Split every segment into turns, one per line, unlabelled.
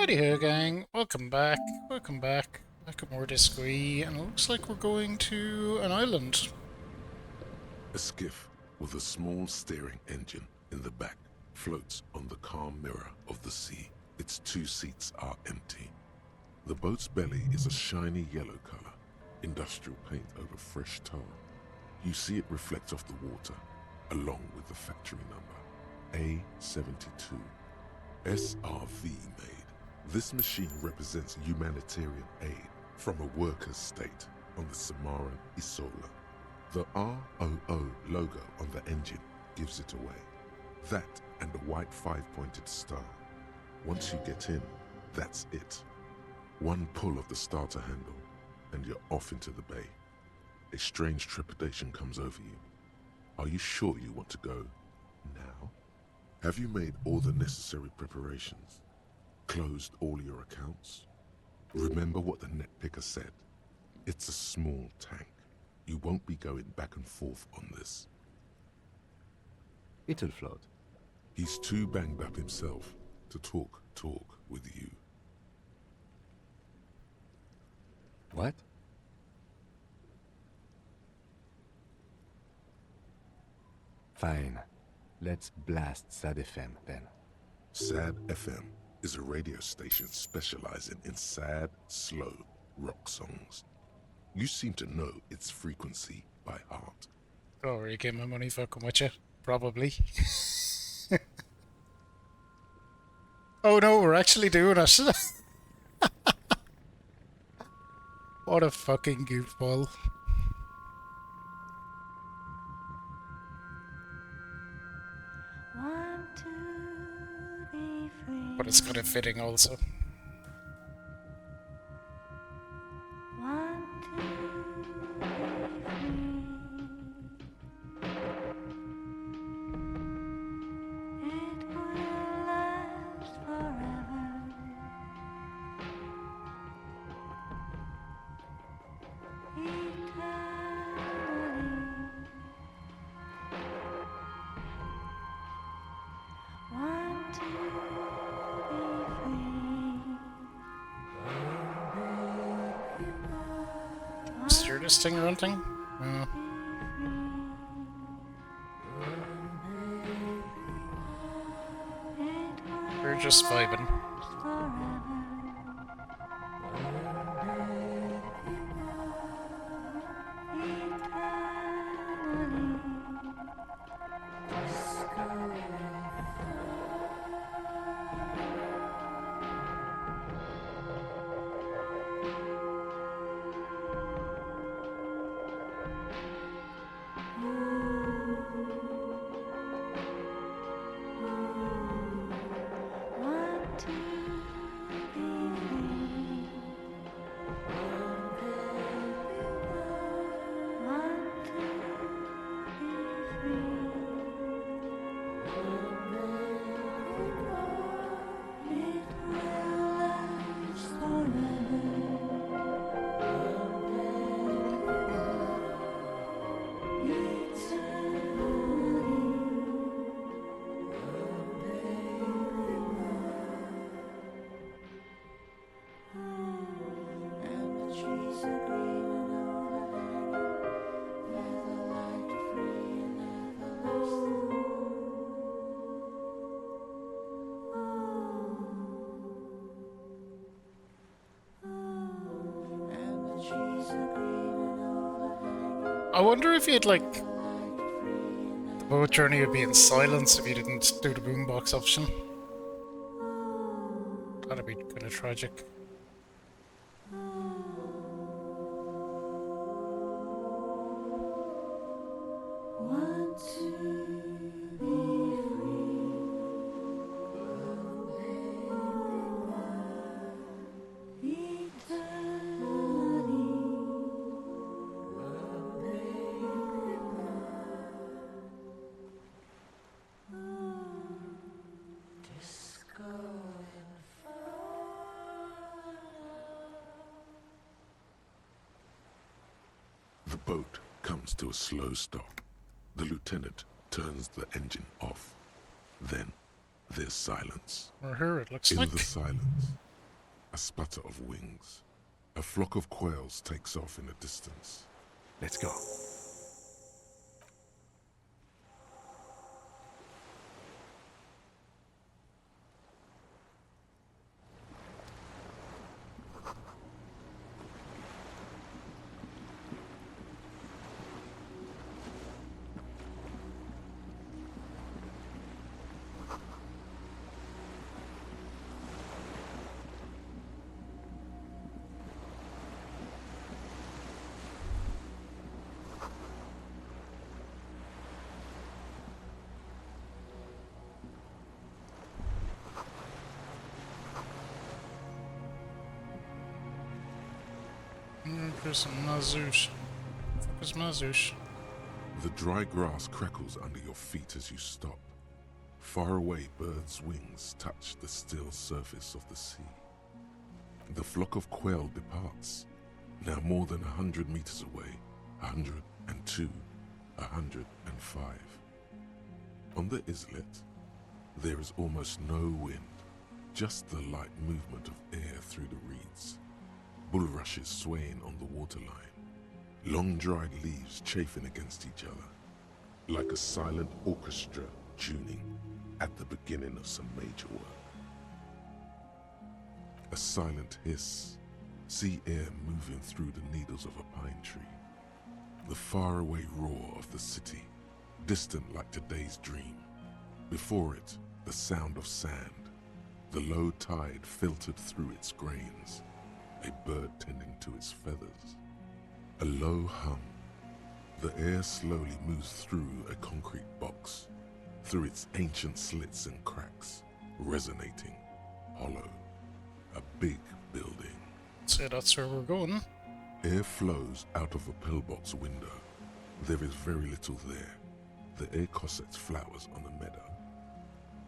Righty-ho, gang. Welcome back. Welcome back. Back at more Disco E, and it looks like we're going to an island.
A skiff with a small steering engine in the back floats on the calm mirror of the sea. Its two seats are empty. The boat's belly is a shiny yellow color, industrial paint over fresh tar. You see it reflect off the water, along with the factory number, A72. SRV made. This machine represents humanitarian aid from a workers' state on the Samaran Isola. The ROO logo on the engine gives it away. That and a white five-pointed star. Once you get in, that's it. One pull of the starter handle, and you're off into the bay. A strange trepidation comes over you. Are you sure you want to go now? Have you made all the necessary preparations? Closed all your accounts? Remember what the net picker said. It's a small tank. You won't be going back and forth on this.
It'll float.
He's too banged up himself to talk with you.
What? Fine. Let's blast Sad FM then.
Sad FM is a radio station specializing in sad, slow rock songs. You seem to know its frequency by heart.
Oh, where you get my money fucking with you? Probably. Oh no, we're actually doing it. What a fucking goofball. But it's kind of fitting also. This thing or anything? We're just vibing. I wonder if you'd like the boat journey would be in silence if you didn't do the boombox option. That'd be kind of tragic.
The boat comes to a slow stop. The lieutenant turns the engine off. Then there's silence.
We're here, it looks
In
like.
the silence, A sputter of wings. A flock of quails takes off in the distance.
Let's go.
There's some Mazouche. What is Mazouche?
The dry grass crackles under your feet as you stop. Far away, birds' wings touch the still surface of the sea. The flock of quail departs, now more than 100 meters away, 102, 105. On the islet, there is almost no wind, just the light movement of air through the reeds. Bulrushes swaying on the waterline, long dried leaves chafing against each other, like a silent orchestra tuning at the beginning of some major work. A silent hiss, sea air moving through the needles of a pine tree. The faraway roar of the city, distant like today's dream. Before it, the sound of sand, the low tide filtered through its grains, a bird tending to its feathers. A low hum. The air slowly moves through a concrete box, through its ancient slits and cracks, resonating, hollow. A big building.
Say that's where we're going.
Air flows out of a pillbox window. There is very little there. The air cossets flowers on a meadow.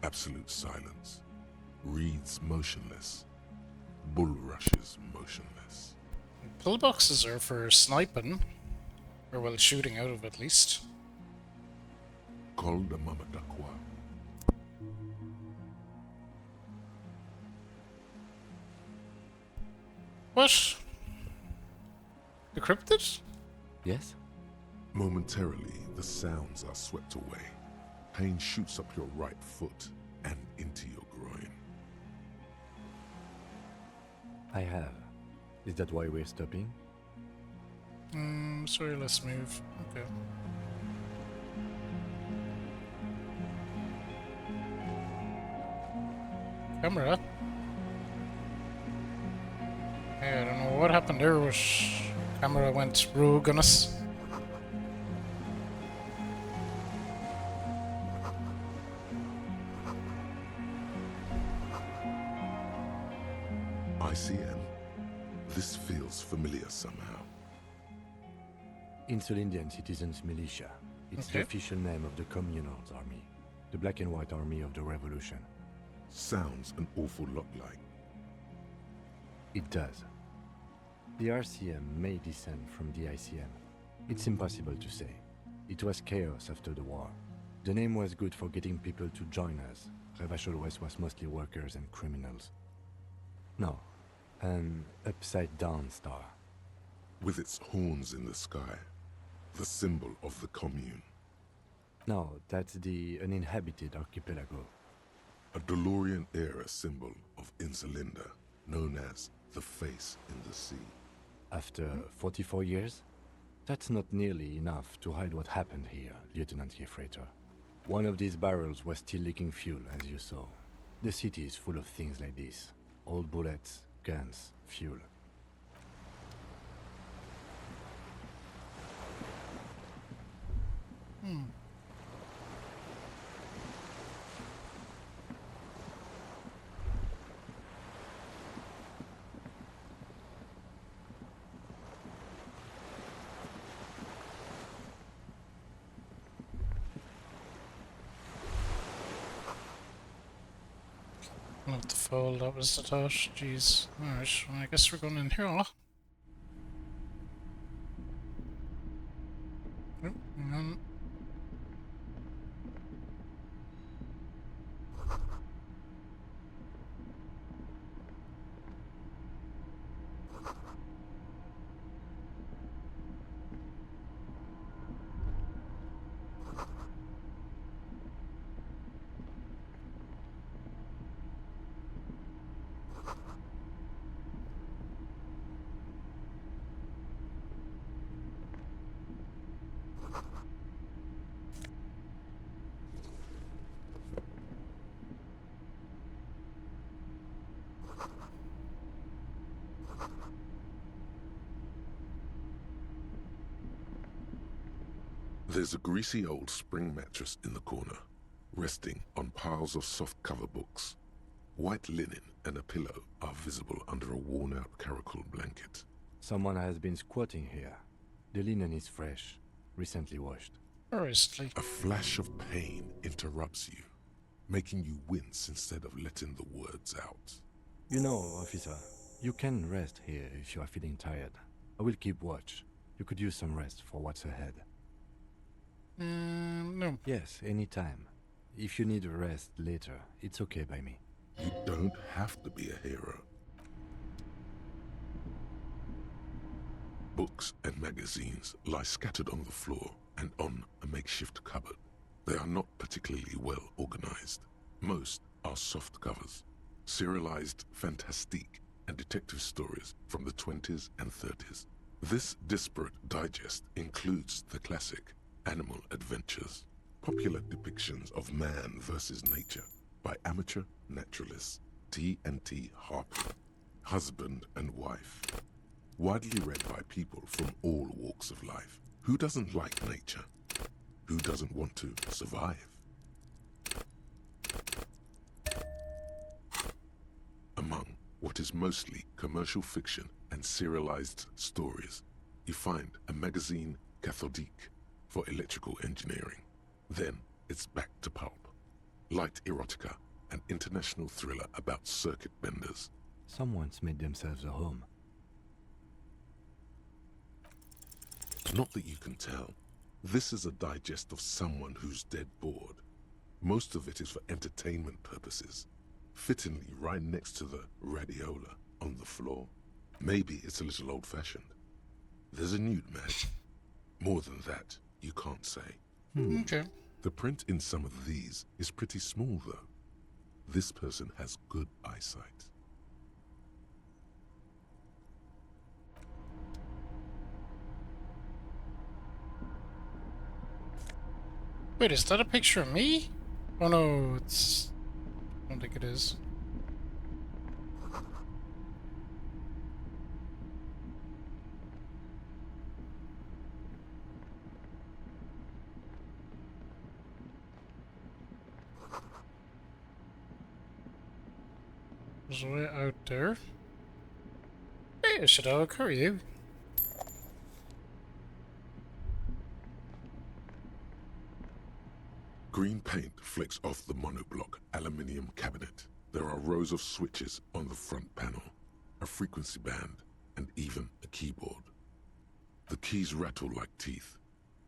Absolute silence. Reeds motionless. Bulrushes motionless.
Pillboxes are for sniping. Or well, shooting out of at least.
Call the Mamadakwa.
What? Decrypted?
Yes?
Momentarily, the sounds are swept away. Pain shoots up your right foot and into your groin.
I have. Is that why we're stopping?
Sorry, let's move. Okay. Camera? Yeah, I don't know what happened there, but camera went rogue on us.
ICM. This feels familiar somehow.
Insulindian Citizens Militia. It's the
Okay.
official name of the Communards Army. The Black and White Army of the Revolution.
Sounds an awful lot like.
It does. The RCM may descend from the ICM. It's impossible to say. It was chaos after the war. The name was good for getting people to join us. Revachol West was mostly workers and criminals. No, an upside-down star.
With its horns in the sky. The symbol of the commune.
No, that's the uninhabited archipelago.
A DeLorean-era symbol of Insulinda, known as the face in the sea.
After 44 years? That's not nearly enough to hide what happened here, Lieutenant Yefreiter. One of these barrels was still leaking fuel, as you saw. The city is full of things like this. Old bullets, guns, fuel.
Not the fall, that was the thought. Jeez. Alright, well, I guess we're going in here, huh? Oh, hang on.
There's a greasy old spring mattress in the corner, resting on piles of soft cover books. White linen and a pillow are visible under a worn-out caracal blanket.
Someone has been squatting here. The linen is fresh, recently washed.
Recently.
A flash of pain interrupts you, making you wince instead of letting the words out.
You know, officer, you can rest here if you are feeling tired. I will keep watch. You could use some rest for what's ahead.
No.
Yes, anytime. If you need a rest later, it's okay by me.
You don't have to be a hero. Books and magazines lie scattered on the floor and on a makeshift cupboard. They are not particularly well organized. Most are soft covers, serialized fantastique and detective stories from the 20s and 30s. This disparate digest includes the classic Animal Adventures, popular depictions of man versus nature by amateur naturalists T&T Harper, husband and wife. Widely read by people from all walks of life. Who doesn't like nature? Who doesn't want to survive? Among what is mostly commercial fiction and serialized stories, you find a magazine cathodique for electrical engineering. Then it's back to pulp. Light erotica, an international thriller about circuit benders.
Someone's made themselves a home.
Not that you can tell. This is a digest of someone who's dead bored. Most of it is for entertainment purposes. Fittingly right next to the radiola on the floor. Maybe it's a little old-fashioned. There's a nude match. More than that, you can't say.
Okay.
The print in some of these is pretty small, though. This person has good eyesight.
Wait, is that a picture of me? Oh no, it's... I don't think it is. There's a way out there. Hey, Shadog, how are you?
Green paint flicks off the monoblock aluminium cabinet. There are rows of switches on the front panel, a frequency band, and even a keyboard. The keys rattle like teeth.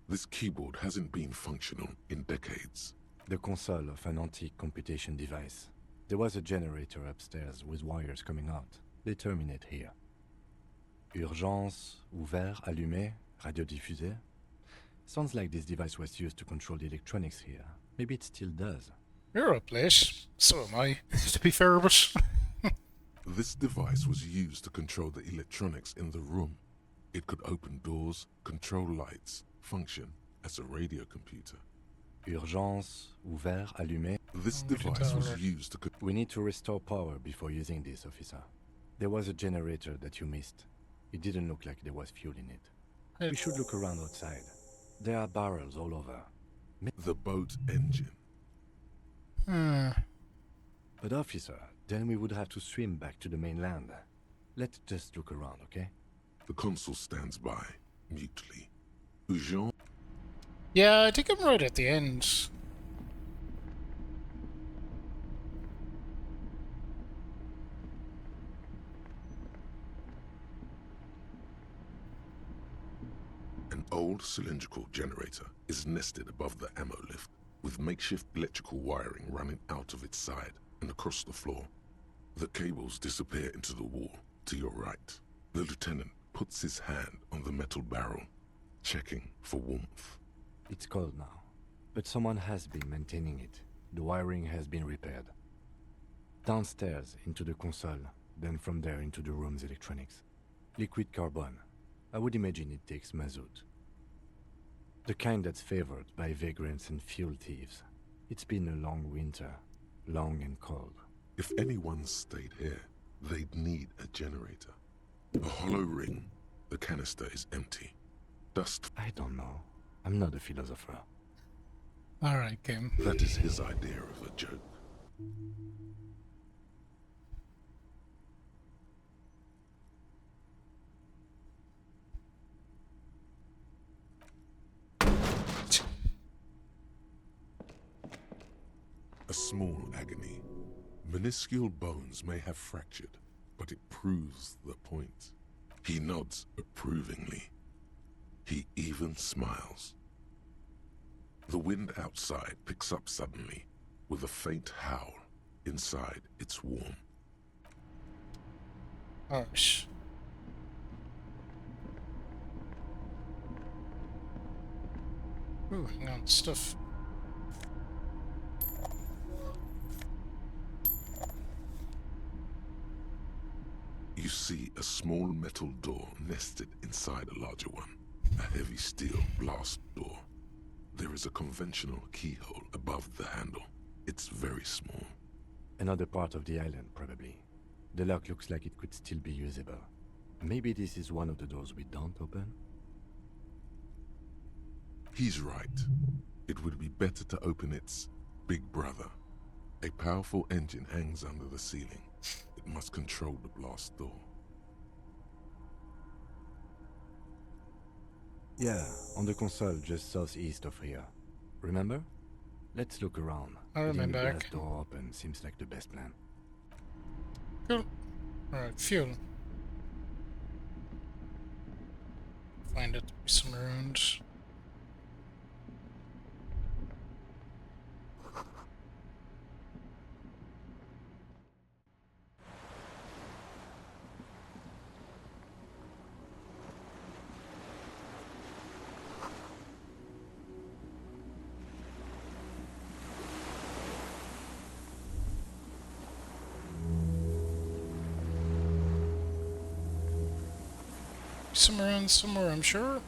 This keyboard hasn't been functional in decades.
The console of an antique computation device. There was a generator upstairs with wires coming out. They terminate here. Urgence, ouvert, allumé, radiodiffusé. Sounds like this device was used to control the electronics here. Maybe it still does.
You're up late. So am I, to be fair, but...
This device was used to control the electronics in the room. It could open doors, control lights, function as a radio computer.
Urgence, ouvert, allumé.
This
We can
device
tell
was
her.
used to
We need to restore power before using this, officer. There was a generator that you missed. It didn't look like there was fuel in it. We should look around outside. There are barrels all over.
the boat engine.
But officer, then we would have to swim back to the mainland. Let's just look around, okay?
The consul stands by, mutely. Ujon,
Yeah, I think I'm right at the end.
an old cylindrical generator, is nested above the ammo lift, with makeshift electrical wiring running out of its side and across the floor. The cables disappear into the wall to your right. The lieutenant puts his hand on the metal barrel, checking for warmth.
It's cold now, but someone has been maintaining it. The wiring has been repaired. Downstairs into the console, then from there into the room's electronics. Liquid carbon. I would imagine it takes mazout. The kind that's favored by vagrants and fuel thieves. It's been a long winter, long and cold.
If anyone stayed here, they'd need a generator. A hollow ring. The canister is empty. Dust.
I don't know. I'm not a philosopher.
Alright, game.
That is his idea of a joke. A small agony. Minuscule bones may have fractured, but it proves the point. He nods approvingly. He even smiles. The wind outside picks up suddenly, with a faint howl. Inside, it's warm.
Alright. Ooh, hang on, stuff.
You see a small metal door nested inside a larger one. A heavy steel blast door. There is a conventional keyhole above the handle. It's very small.
Another part of the island, probably. The lock looks like it could still be usable. Maybe this is one of the doors we don't open?
He's right. It would be better to open its big brother. A powerful engine hangs under the ceiling. It must control the blast door.
Yeah, on the console just southeast of here. Remember? Let's look around.
I
Getting the
remember.
blast door open seems like the best plan.
Cool. Alright, fuel. Find it somewhere around. Somewhere, I'm sure.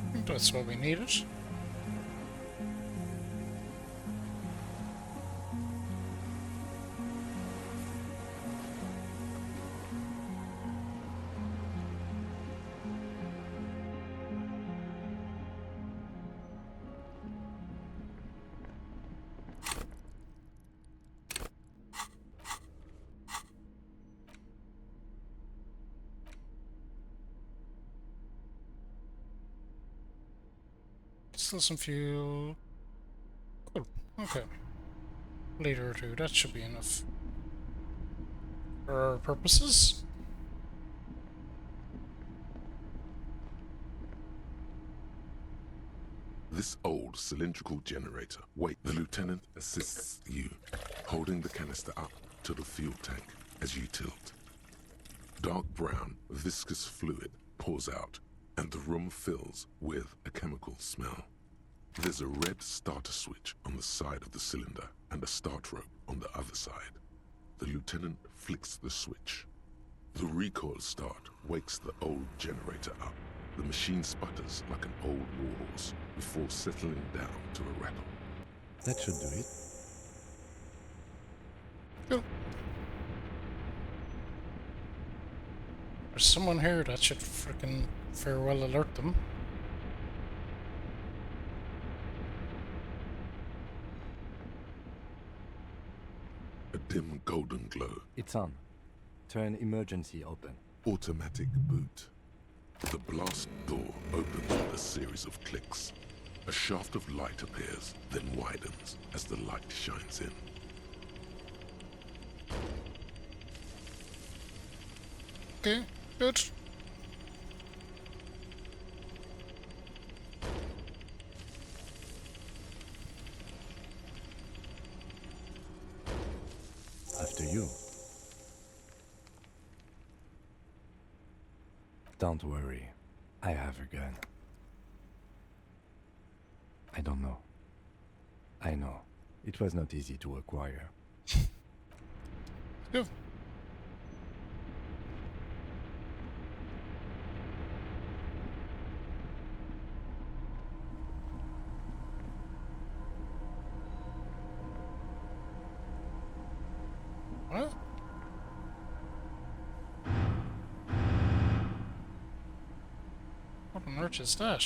I think that's what we needed. Still some fuel. Cool. Okay. Liter or two, that should be enough. For our purposes.
This old cylindrical generator. Wait, the lieutenant assists you, holding the canister up to the fuel tank as you tilt. Dark brown, viscous fluid pours out, and the room fills with a chemical smell. There's a red starter switch on the side of the cylinder and a start rope on the other side. The lieutenant flicks the switch. The recoil start wakes the old generator up. The machine sputters like an old warhorse before settling down to a rattle.
That should do it.
Cool. There's someone here that should frickin' farewell alert them.
A dim golden glow.
It's on. Turn emergency open.
Automatic boot. The blast door opens with a series of clicks. A shaft of light appears, then widens as the light shines in.
Okay, good.
After you. Don't worry. I have a gun. I don't know. I know. It was not easy to acquire.
Go. What? What on earth is that?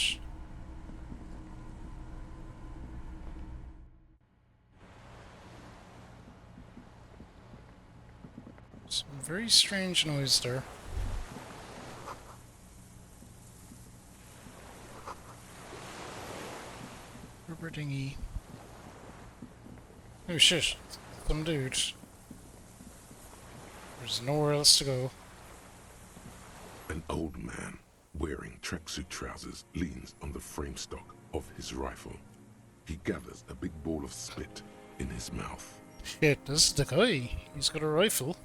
Some very strange noise there. Rubber dinghy. Oh shit. Some dude. There's nowhere else to go.
An old man wearing tracksuit trousers leans on the frame stock of his rifle. He gathers a big ball of spit in his mouth,
Shit, this is the guy. He's got a rifle.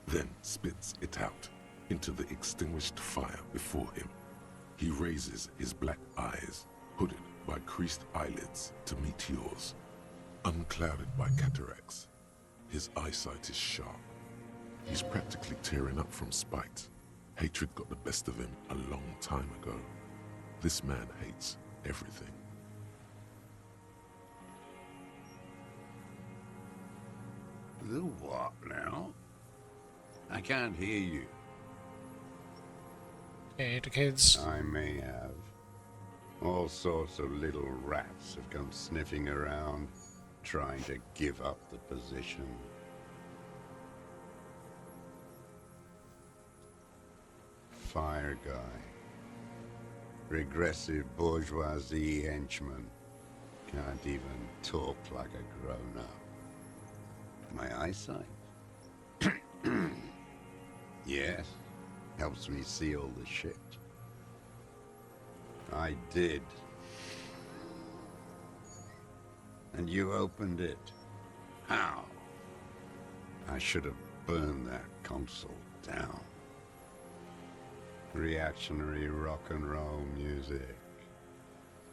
then spits it out into the extinguished fire before him. He raises his black eyes, hooded by creased eyelids, to meet yours. Unclouded by cataracts, his eyesight is sharp. He's practically tearing up from spite. Hatred got the best of him a long time ago. This man hates everything.
The what now? I can't hear you.
Okay, the kids.
I may have. All sorts of little rats have come sniffing around, trying to give up the position. Fire guy. Regressive bourgeoisie henchman. Can't even talk like a grown-up. My eyesight? Yes. Helps me see all the shit. I did. And you opened it. How? I should have burned that console down. Reactionary rock and roll music.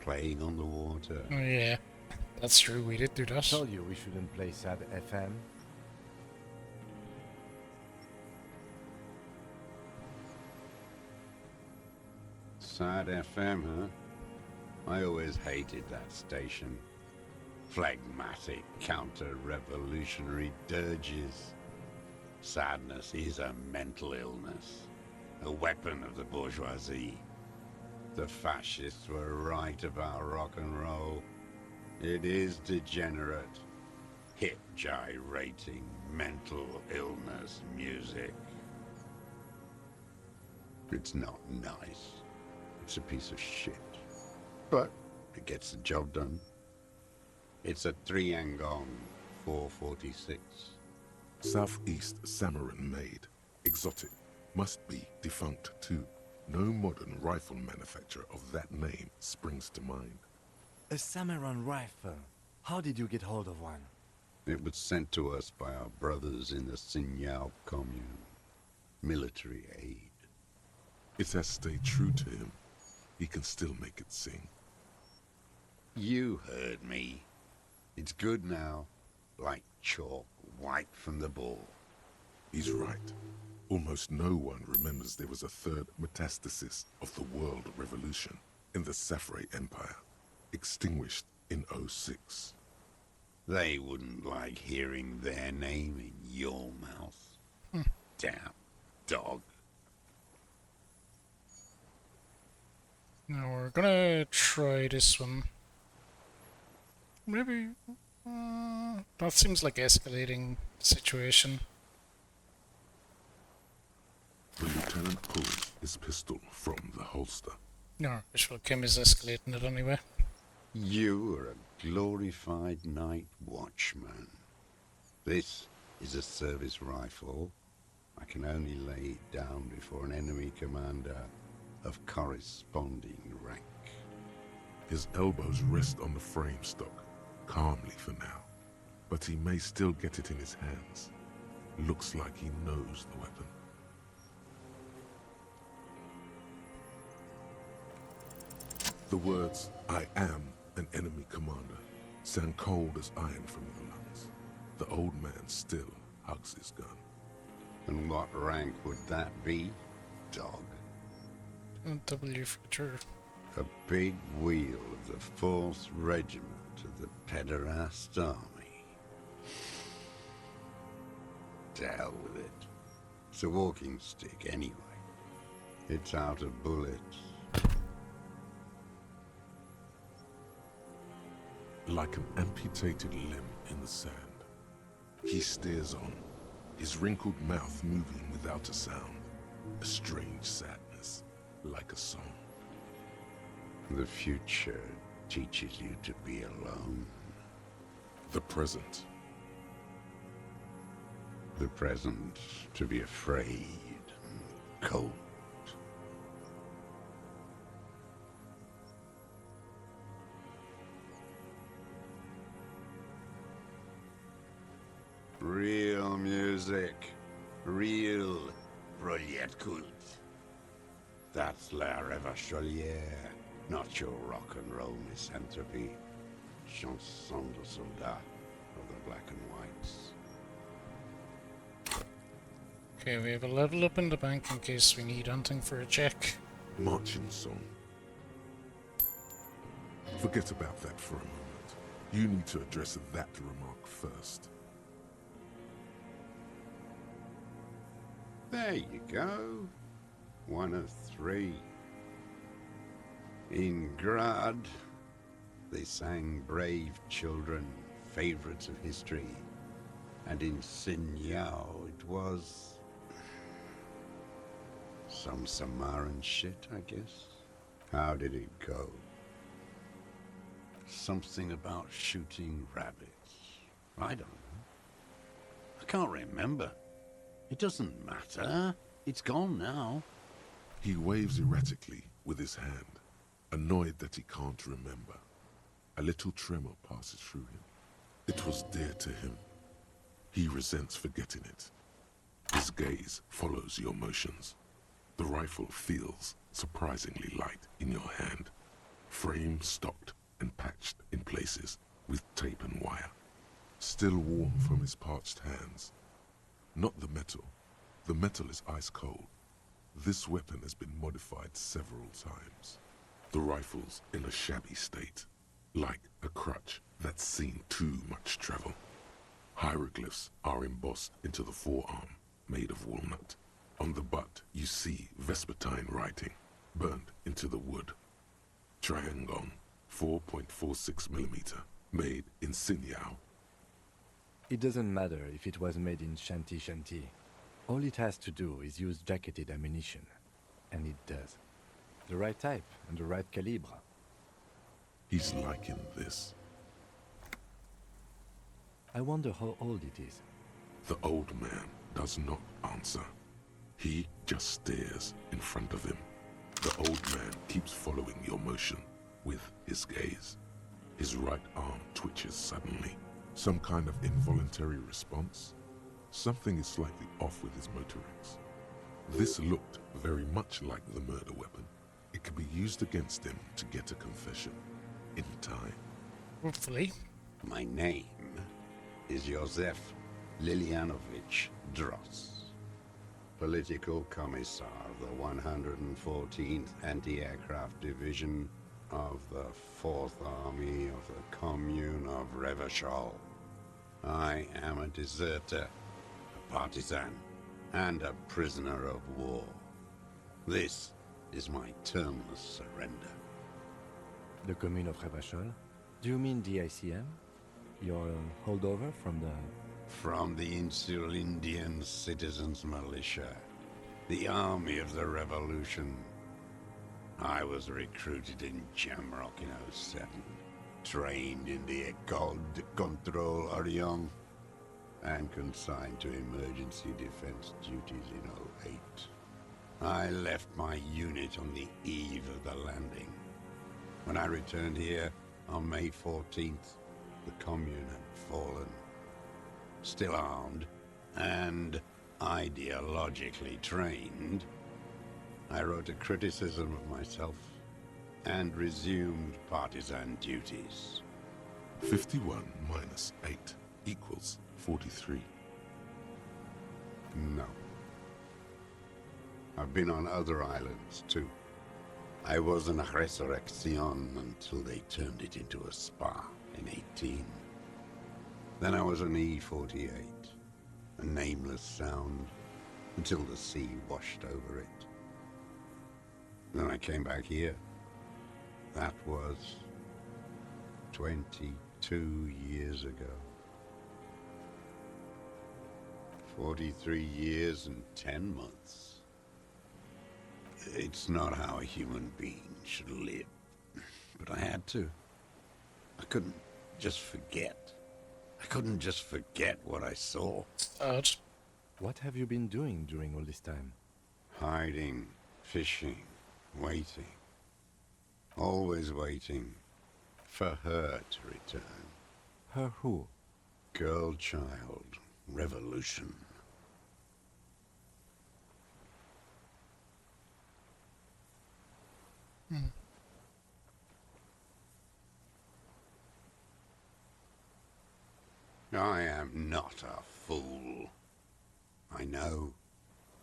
Playing on the water.
Oh yeah. That's true, we did do that.
Told you we shouldn't play sad FM.
Sad FM, huh? I always hated that station. Phlegmatic, counter-revolutionary dirges. Sadness is a mental illness. A weapon of the bourgeoisie. The fascists were right about rock and roll. It is degenerate. Hip gyrating, mental illness music. It's not nice. It's a piece of shit. But it gets the job done. It's a 3-Angong 446.
Southeast Samaran made. Exotic. Must be defunct too. No modern rifle manufacturer of that name springs to mind.
A Samaran rifle. How did you get hold of one?
It was sent to us by our brothers in the Sinyao commune. Military aid.
It has stayed true to him. He can still make it sing.
You heard me. It's good now. Like chalk wiped from the ball.
He's right. Almost no one remembers there was a third metastasis of the world revolution in the Safre Empire, extinguished in '06.
They wouldn't like hearing their name in your mouth. Damn dog.
Now we're gonna try this one. Maybe... that seems like escalating situation.
The lieutenant pulls his pistol from the holster.
No, Visual Kim is escalating it anyway.
You are a glorified night watchman. This is a service rifle. I can only lay it down before an enemy commander of corresponding rank.
His elbows rest on the frame stock, calmly for now. But he may still get it in his hands. Looks like he knows the weapon. The words, "I am," An enemy commander, stand cold as iron from your lungs. The old man still hugs his gun.
And what rank would that be, dog?
W feature.
A big wheel of the 4th Regiment of the Pederast Army. To hell with it. It's a walking stick anyway. It's out of bullets.
Like an amputated limb in the sand. He stares on, his wrinkled mouth moving without a sound. A strange sadness, like a song.
The future teaches you to be alone.
The present.
The present to be afraid and cold. Real music. Real Brilliant Cult. That's La Revacholière, not your rock and roll misanthropy. Chanson de soldat of the black and whites.
Okay, we have a level up in the bank in case we need anything for a check.
Marching song. Forget about that for a moment. You need to address that remark first.
There you go. 1 of 3. In Grad, they sang Brave Children, favorites of history. And in Sinyao, it was some Samaran shit, I guess. How did it go? Something about shooting rabbits. I don't know. I can't remember. It doesn't matter. It's gone now.
He waves erratically with his hand, annoyed that he can't remember. A little tremor passes through him. It was dear to him. He resents forgetting it. His gaze follows your motions. The rifle feels surprisingly light in your hand. Frame stocked and patched in places with tape and wire. Still warm from his parched hands. Not the metal. The metal is ice cold. This weapon has been modified several times. The rifle's in a shabby state, like a crutch that's seen too much travel. Hieroglyphs are embossed into the forearm, made of walnut. On the butt, you see Vespertine writing, burned into the wood. Triangon, 4.46mm, made in Sinyao.
It doesn't matter if it was made in Shanti Shanti. All it has to do is use jacketed ammunition. And it does. The right type and the right calibre.
He's liking this.
I wonder how old it is.
The old man does not answer. He just stares in front of him. The old man keeps following your motion with his gaze. His right arm twitches suddenly. Some kind of involuntary response. Something is slightly off with his motorics. This looked very much like the murder weapon. It could be used against him to get a confession. In time.
Hopefully.
My name is Josef Lilianovich Dross, Political Commissar of the 114th Anti-Aircraft Division of the 4th Army of the Commune of Revachol. I am a deserter, a partisan, and a prisoner of war. This is my termless surrender.
The Commune of Revachol? Do you mean the ICM? Your holdover from the...
From the Insular Indian Citizens Militia, the Army of the Revolution. I was recruited in Jamrock in '07, trained in the École de Contrôle Orient, and consigned to emergency defense duties in '08. I left my unit on the eve of the landing. When I returned here on May 14th, the Commune had fallen. Still armed and ideologically trained, I wrote a criticism of myself, and resumed partisan duties.
51 minus 8 equals 43.
No. I've been on other islands, too. I was in Resurrection until they turned it into a spa in 18. Then I was an E48, a nameless sound, until the sea washed over it. Then I came back here. That was 22 years ago. 43 years and 10 months. It's not how a human being should live. But I had to. I couldn't just forget. I couldn't just forget what I saw.
Odd.
What have you been doing during all this time?
Hiding, fishing, waiting. Always waiting for her to return.
Her who?
Girl, child, revolution. I am not a fool. I know.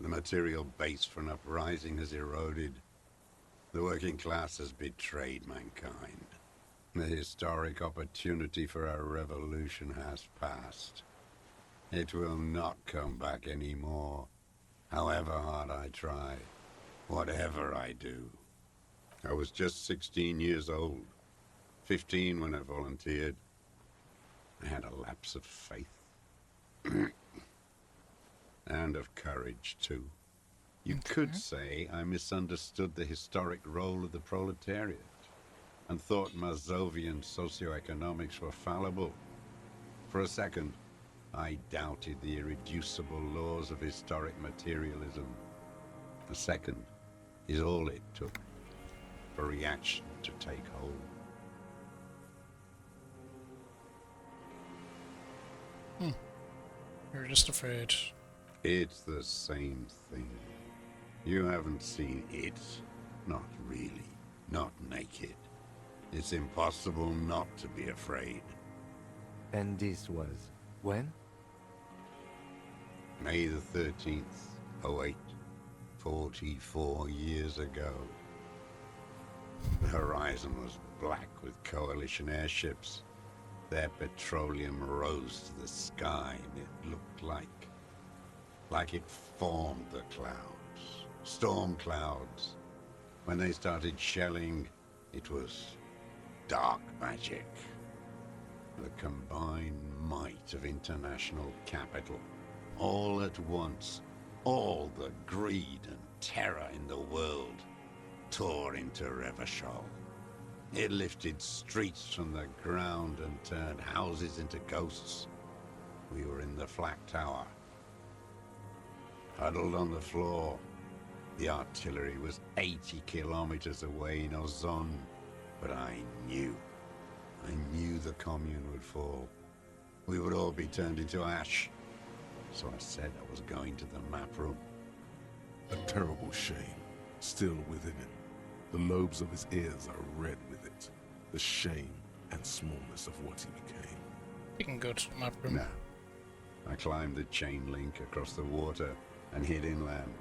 The material base for an uprising has eroded. The working class has betrayed mankind. The historic opportunity for a revolution has passed. It will not come back anymore, however hard I try, whatever I do. I was just 16 years old, 15 when I volunteered. I had a lapse of faith. And of courage, too. You could say I misunderstood the historic role of the proletariat and thought Mazovian socioeconomics were fallible. For a second, I doubted the irreducible laws of historic materialism. A second is all it took for reaction to take hold.
You're just afraid.
It's the same thing. You haven't seen it. Not really. Not naked. It's impossible not to be afraid.
And this was when?
May the 13th, 08, 44 years ago. The horizon was black with coalition airships. Their petroleum rose to the sky, and it looked like it formed the clouds, storm clouds. When they started shelling, it was dark magic. The combined might of international capital, all at once, all the greed and terror in the world, tore into Revachol. It lifted streets from the ground and turned houses into ghosts. We were in the flak tower, huddled on the floor. The artillery was 80 kilometers away in Ozon, but I knew the commune would fall. We would all be turned into ash. So I said I was going to the map room.
A terrible shame, still within him. The lobes of his ears are red with it. The shame and smallness of what he became.
You can go to the map room.
No. I climbed the chain link across the water and hid inland,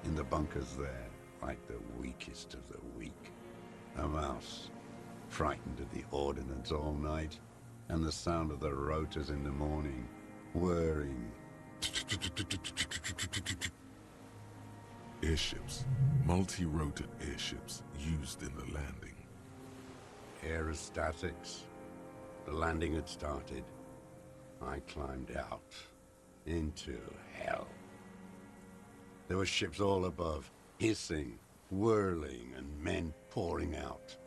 in the bunkers there, like the weakest of the weak. A mouse, frightened of the ordnance all night, and the sound of the rotors in the morning, whirring.
Airships, multi-rotored airships used in the landing.
Aerostatics. The landing had started. I climbed out into hell. There were ships all above, hissing, whirling, and men pouring out.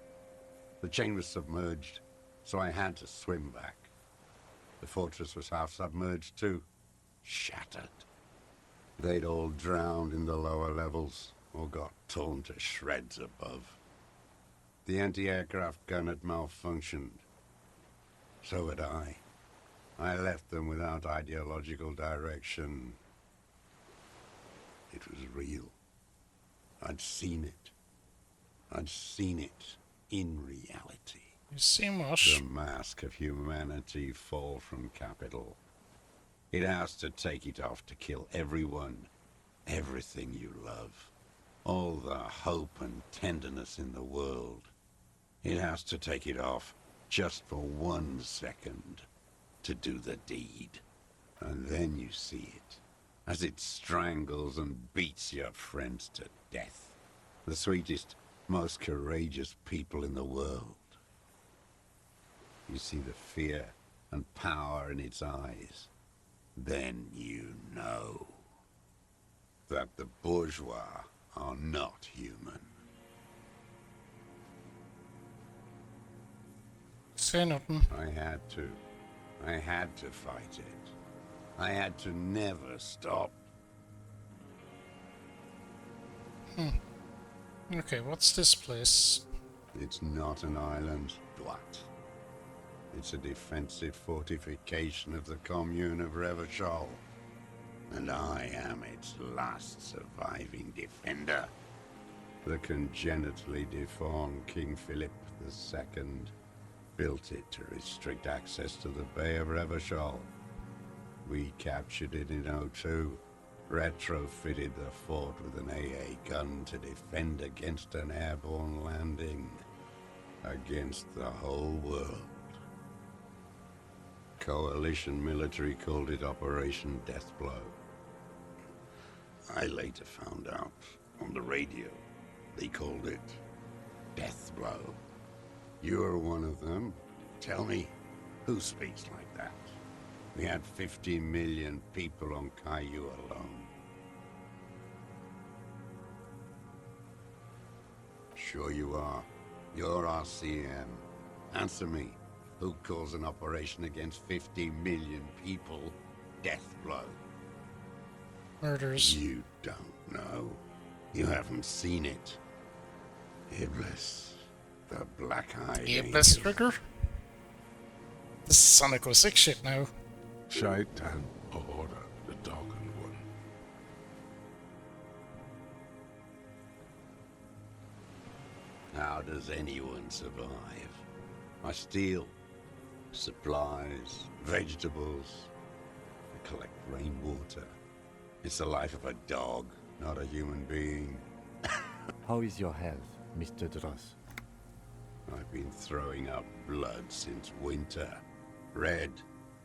The chain was submerged, so I had to swim back. The fortress was half submerged too, shattered. They'd all drowned in the lower levels, or got torn to shreds above. The anti-aircraft gun had malfunctioned. So had I. I left them without ideological direction. It was real. I'd seen it. I'd seen it in reality.
You see
The
much.
mask of humanity fall from capital. It has to take it off to kill everyone, everything you love. All the hope and tenderness in the world. It has to take it off just for 1 second to do the deed. And then you see it, as it strangles and beats your friends to death. The sweetest, most courageous people in the world. You see the fear and power in its eyes. Then you know that the bourgeois are not human.
Say nothing.
I had to. I had to fight it. I had to never stop.
Okay, what's this place?
It's not an island, Dwight. It's a defensive fortification of the commune of Revachol. And I am its last surviving defender. The congenitally deformed King Philip II built it to restrict access to the Bay of Revachol. We captured it in '02, retrofitted the fort with an AA gun to defend against an airborne landing. Against the whole world. Coalition military called it Operation Deathblow. I later found out on the radio they called it Deathblow. You're one of them. Tell me, who speaks like that? We had 50 million people on Caillou alone. Sure you are. You're RCM. Answer me. Who calls an operation against 50 million people Deathblow?
Murders.
You don't know. You haven't seen it. Iblis. The black-eyed
Iblis
angel.
trigger? This is Sonic 06 shit now.
Shaitan Order, the Darkened One.
How does anyone survive? I steal supplies, vegetables. I collect rainwater. It's the life of a dog, not a human being.
How is your health, Mr. Dross?
I've been throwing up blood since winter. Red,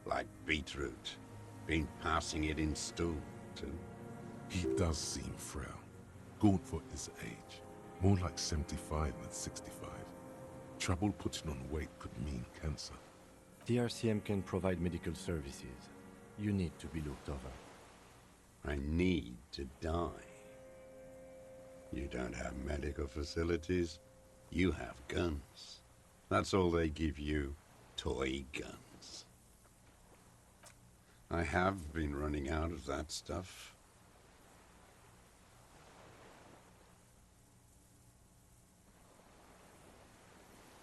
like beetroot. Been passing it in stool, too.
He does seem frail. Gaunt for his age. More like 75 than 65. Trouble putting on weight could mean cancer.
The RCM can provide medical services. You need to be looked over.
I need to die. You don't have medical facilities. You have guns. That's all they give you. Toy guns. I have been running out of that stuff.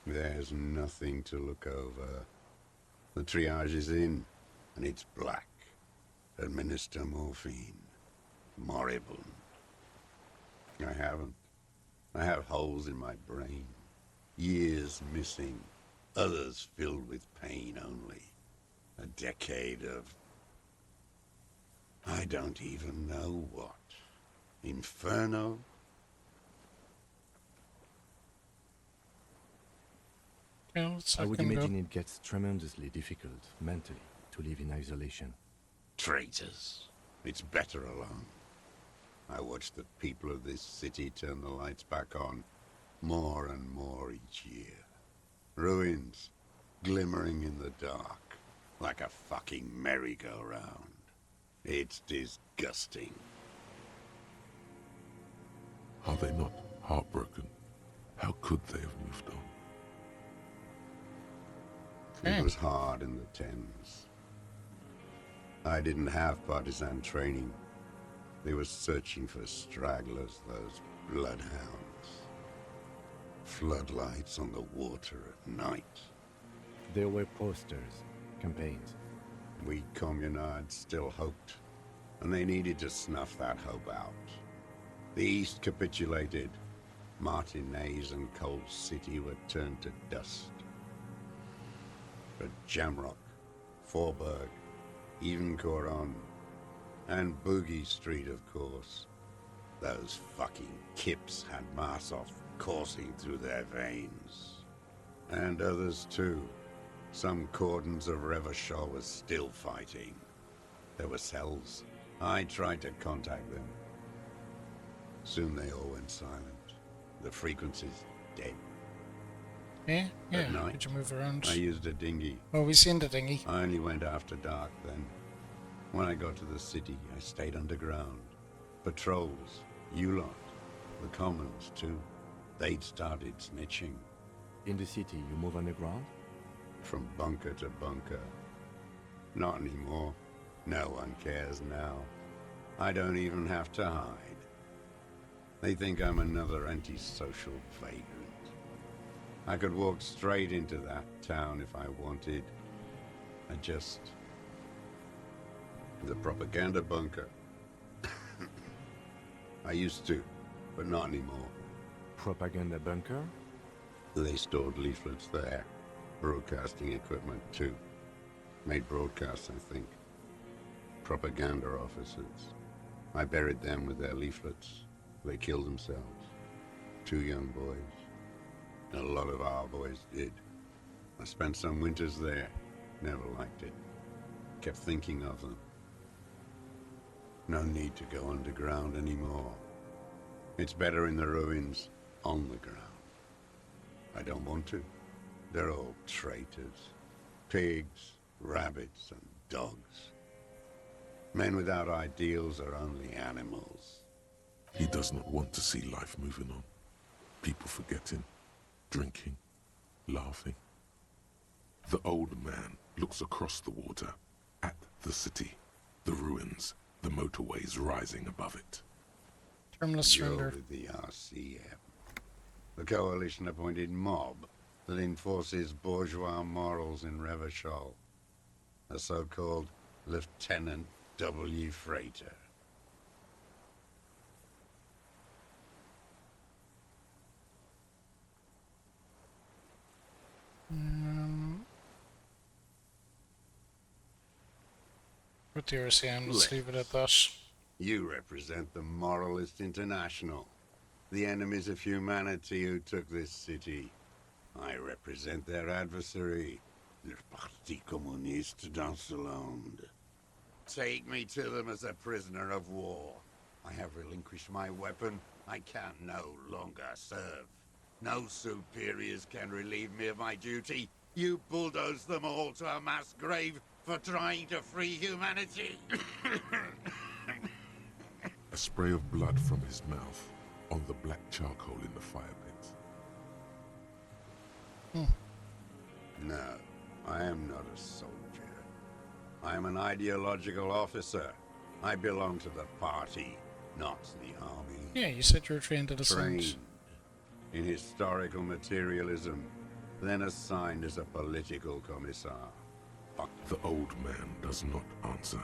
There's nothing to look over. The triage is in, and it's black. Administer morphine. Moribund. I haven't. I have holes in my brain. Years missing. Others filled with pain only. A decade of... I don't even know what. Inferno?
Yeah, let's
I would
go.
imagine it gets tremendously difficult, mentally, to live in isolation.
Traitors. It's better alone. I watch the people of this city turn the lights back on more and more each year. Ruins, glimmering in the dark, like a fucking merry-go-round. It's disgusting.
Are they not heartbroken? How could they have moved on?
It was hard in the Thames. I didn't have partisan training. They were searching for stragglers, those bloodhounds. Floodlights on the water at night.
There were posters, campaigns.
We communards still hoped, and they needed to snuff that hope out. The East capitulated. Martinez and Cold City were turned to dust. But Jamrock, Forburg, even Coron, and Boogie Street, of course. Those fucking kips had Marsov coursing through their veins. And others too. Some cordons of Revachol was still fighting. There were cells. I tried to contact them. Soon they all went silent. The frequency's dead.
Yeah? Yeah.
At night,
Did you move around?
I used a dinghy.
Oh, we seen the dinghy.
I only went after dark then. When I got to the city, I stayed underground. Patrols, you lot, the commons too. They'd started snitching.
In the city, you move underground?
From bunker to bunker. Not anymore. No one cares now. I don't even have to hide. They think I'm another antisocial vagrant. I could walk straight into that town if I wanted. I just... The propaganda bunker. I used to, but not anymore.
Propaganda bunker?
They stored leaflets there. Broadcasting equipment, too. Made broadcasts, I think. Propaganda officers. I buried them with their leaflets. They killed themselves. 2 young boys. A lot of our boys did. I spent some winters there. Never liked it. Kept thinking of them. No need to go underground anymore. It's better in the ruins, on the ground. I don't want to. They're all traitors. Pigs, rabbits, and dogs. Men without ideals are only animals.
He does not want to see life moving on. People forgetting, drinking, laughing. The old man looks across the water, at the city, the ruins, the motorways rising above it.
Terminal
You're
surrender.
with the RCM. The coalition-appointed mob that enforces bourgeois morals in Revachol. A so-called Lieutenant W. Freighter.
With the RCM, let's leave it at that.
You represent the Moralist International, the enemies of humanity who took this city. I represent their adversary, le Parti Communiste dans le Monde. Take me to them as a prisoner of war. I have relinquished my weapon. I can no longer serve. No superiors can relieve me of my duty. You bulldoze them all to a mass grave for trying to free humanity.
A spray of blood from his mouth on the black charcoal in the fire pit.
No, I am not a soldier. I am an ideological officer. I belong to the party, not the army.
Yeah, you said you were trained at a
Trained in historical materialism, then assigned as a political commissar.
The old man does not answer.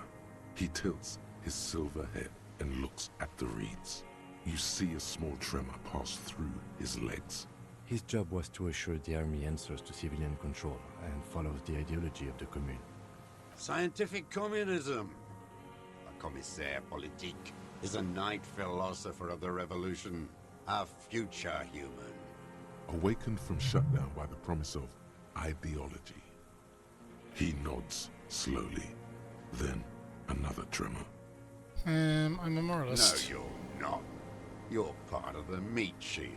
He tilts his silver head and looks at the reeds. You see a small tremor pass through his legs.
His job was to assure the army answers to civilian control and follows the ideology of the Commune.
Scientific communism. A commissaire politique is a night philosopher of the revolution, a future human.
Awakened from shutdown by the promise of ideology. He nods slowly, then another tremor.
I'm a
No,
moralist.
you're not. You're part of the meat shield.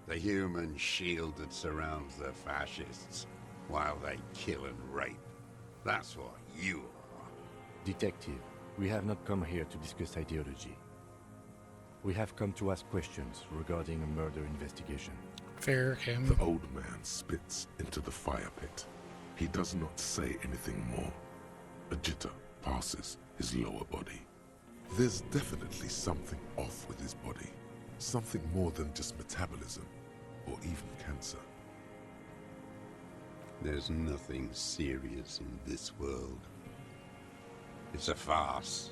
The human shield that surrounds the fascists while they kill and rape. That's what you are.
Detective, we have not come here to discuss ideology. We have come to ask questions regarding a murder investigation.
Fair, Kim.
The old man spits into the fire pit. He does not say anything more. A jitter passes his lower body. There's definitely something off with his body. Something more than just metabolism, or even cancer.
There's nothing serious in this world. It's a farce.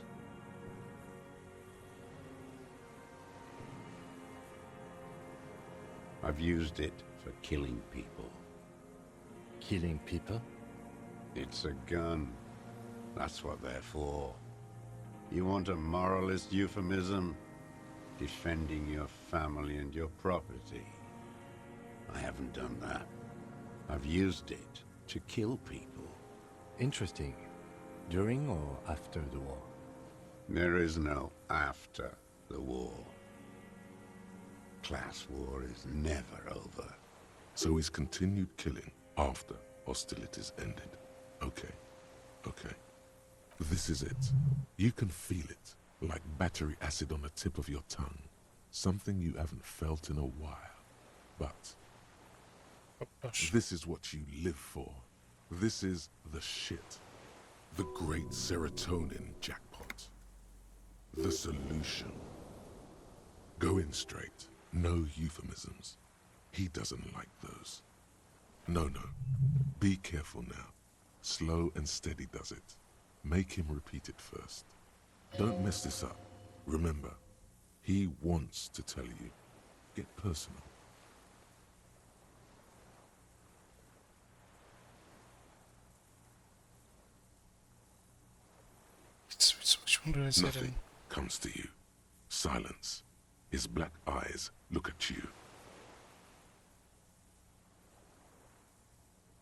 I've used it for killing people.
Killing people?
It's a gun. That's what they're for. You want a moralist euphemism? Defending your family and your property. I haven't done that. I've used it to kill people.
Interesting. During or after the war?
There is no after the war. Class war is never over.
So he's continued killing after hostilities ended. Okay. This is it. You can feel it, like battery acid on the tip of your tongue. Something you haven't felt in a while. But this is what you live for. This is the shit. The great serotonin jackpot. The solution. Go in straight. No euphemisms. He doesn't like those. No. Be careful now. Slow and steady does it. Make him repeat it first. Don't mess this up. Remember, he wants to tell you. Get personal.
Which one did I say
Nothing
then?
comes to you. Silence. His black eyes look at you.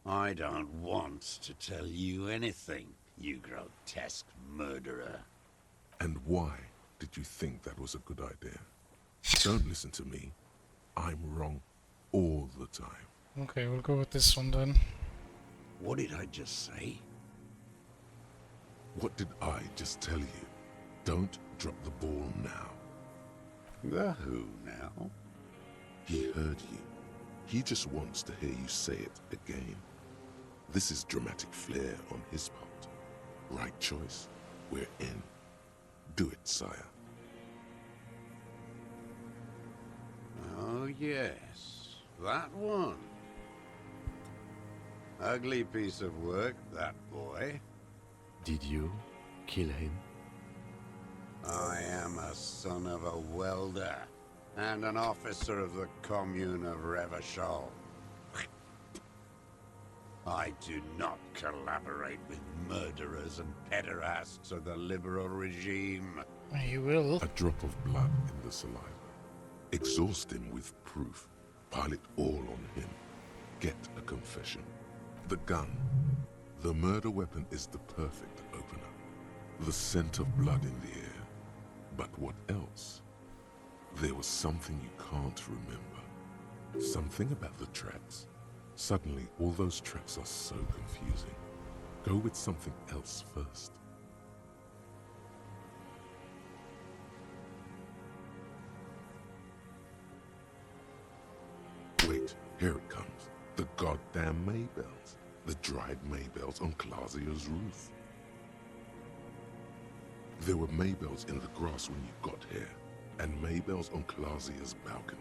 I don't want to tell you anything, you grotesque murderer.
And why did you think that was a good idea? Don't listen to me. I'm wrong all the time.
Okay, we'll go with this one then.
What did I just say?
What did I just tell you? Don't drop the ball now.
The who now?
He heard you. He just wants to hear you say it again. This is dramatic flair on his part. Right choice. We're in. Do it, sire.
Oh yes, that one. Ugly piece of work, that boy.
Did you kill him?
I am a son of a welder and an officer of the commune of Revachol. I do not collaborate with murderers and pederasts of the liberal regime.
You will.
A drop of blood in the saliva. Exhaust him with proof. Pile it all on him. Get a confession. The gun. The murder weapon is the perfect opener. The scent of blood in the air. But what else? There was something you can't remember. Something about the tracks. Suddenly, all those tracks are so confusing. Go with something else first. Wait, here it comes. The goddamn Maybells. The dried Maybells on Clausia's roof. There were Maybells in the grass when you got here, and Maybells on Clausia's balcony.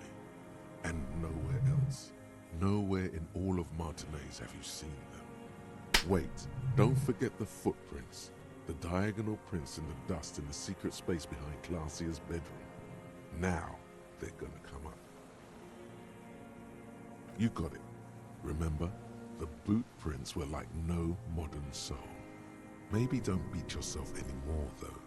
And nowhere else. Nowhere in all of Martinez have you seen them. Wait, don't forget the footprints. The diagonal prints in the dust in the secret space behind Clausia's bedroom. Now they're gonna come up. You got it. Remember? The boot prints were like no modern soul. Maybe don't beat yourself anymore, though.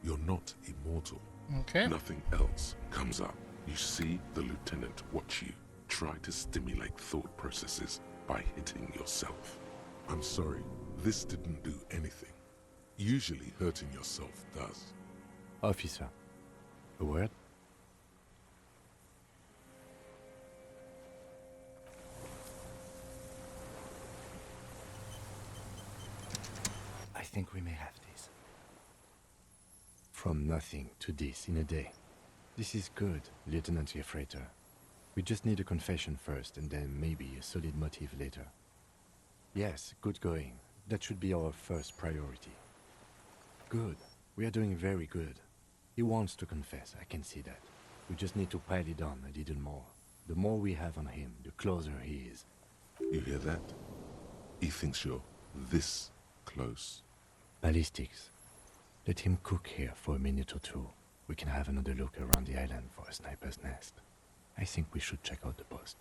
You're not immortal.
Okay.
Nothing else comes up. You see the lieutenant watch you. Try to stimulate thought processes by hitting yourself. I'm sorry, this didn't do anything. Usually hurting yourself does.
Officer, a word? I think we may have this. From nothing to this in a day. This is good, Lieutenant Gefreiter. We just need a confession first, and then maybe a solid motive later. Yes, good going. That should be our first priority. Good. We are doing very good. He wants to confess, I can see that. We just need to pile it on a little more. The more we have on him, the closer he is.
You hear that? He thinks you're this close.
Ballistics. Let him cook here for a minute or two. We can have another look around the island for a sniper's nest. I think we should check out the post.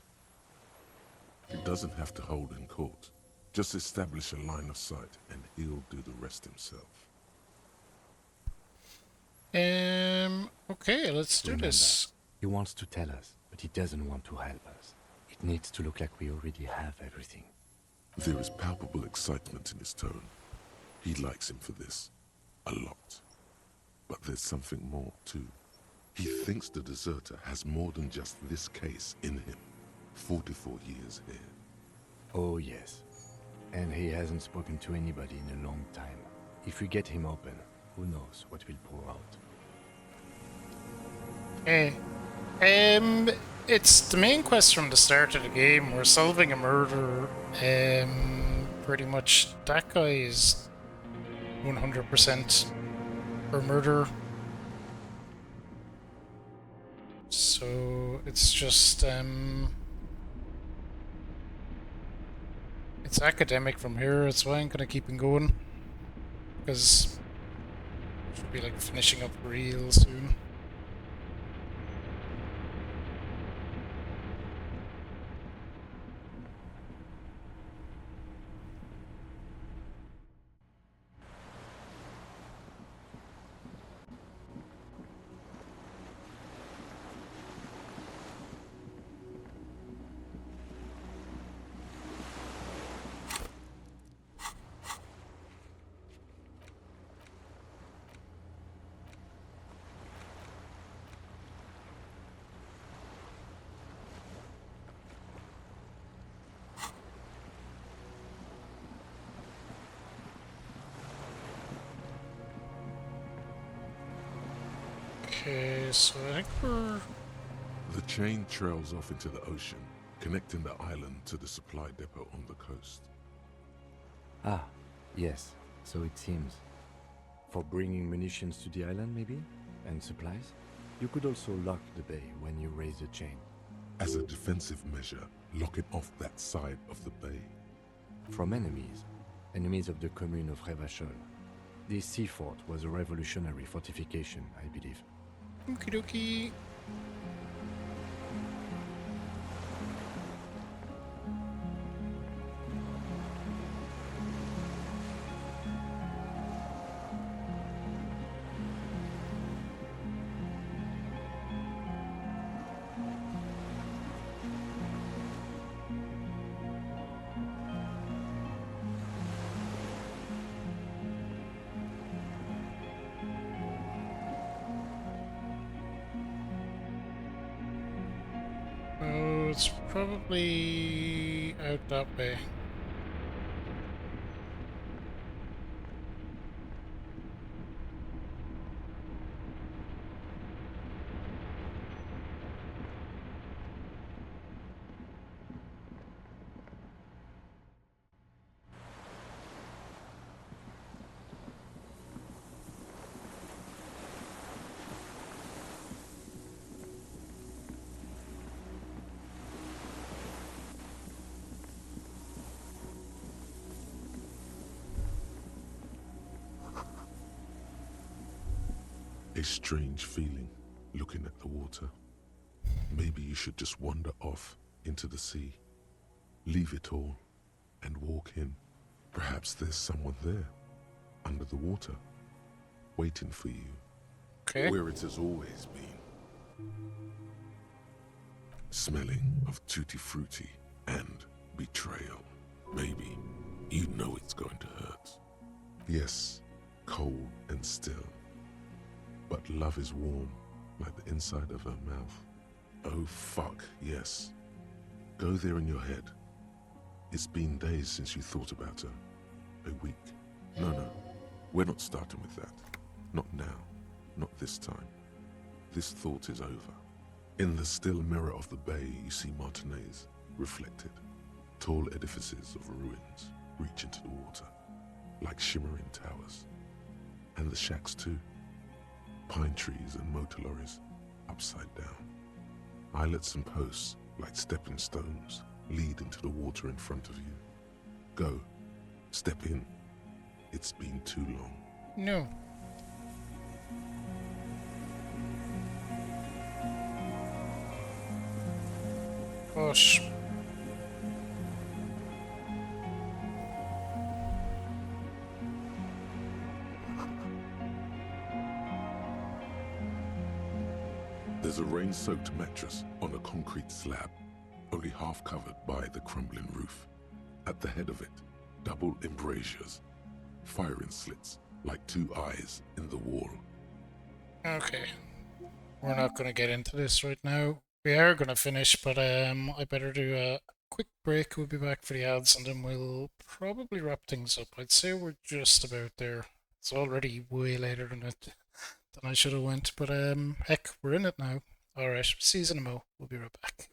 It doesn't have to hold in court. Just establish a line of sight and he'll do the rest himself.
Okay, let's do
Remember,
this.
he wants to tell us, but he doesn't want to help us. It needs to look like we already have everything.
There is palpable excitement in his tone. He likes him for this. A lot. But there's something more, too. He thinks the deserter has more than just this case in him. 44 years here.
Oh, yes. And he hasn't spoken to anybody in a long time. If we get him open, who knows what will pour out.
Hey. It's the main quest from the start of the game. We're solving a murder. Pretty much that guy is 100% for murder. So it's just it's academic from here. That's why I'm gonna keep on going, because should be like finishing up real soon. Okay, so I think we're...
The chain trails off into the ocean, connecting the island to the supply depot on the coast.
Ah, yes, so it seems. For bringing munitions to the island, maybe? And supplies? You could also lock the bay when you raise the chain.
As a defensive measure, lock it off that side of the bay.
From enemies. Enemies of the commune of Revachol. This sea fort was a revolutionary fortification, I believe.
Okie dokie. Oh, it's probably out that way.
A strange feeling, looking at the water. Maybe you should just wander off into the sea. Leave it all, and walk in. Perhaps there's someone there, under the water, waiting for you.
Okay.
Where it has always been. Smelling of tutti frutti and betrayal. Maybe you know it's going to hurt. Yes, cold and still. But love is warm, like the inside of her mouth. Oh fuck, yes. Go there in your head. It's been days since you thought about her. A week. No, we're not starting with that. Not now. Not this time. This thought is over. In the still mirror of the bay, you see Martinez, reflected. Tall edifices of ruins reach into the water, like shimmering towers. And the shacks too. Pine trees and motor lorries, upside down. Islets and posts, like stepping stones, lead into the water in front of you. Go. Step in. It's been too long.
No. but
There's a rain-soaked mattress on a concrete slab, only half covered by the crumbling roof. At the head of it, double embrasures, firing slits like two eyes in the wall.
okay. We're not going to get into this right now. We are going to finish, but I better do a quick break. We'll be back for the ads, and then we'll probably wrap things up. I'd say we're just about there. It's already way later than I should have went, but heck, we're in it now. All right, season of Mo. We'll be right back.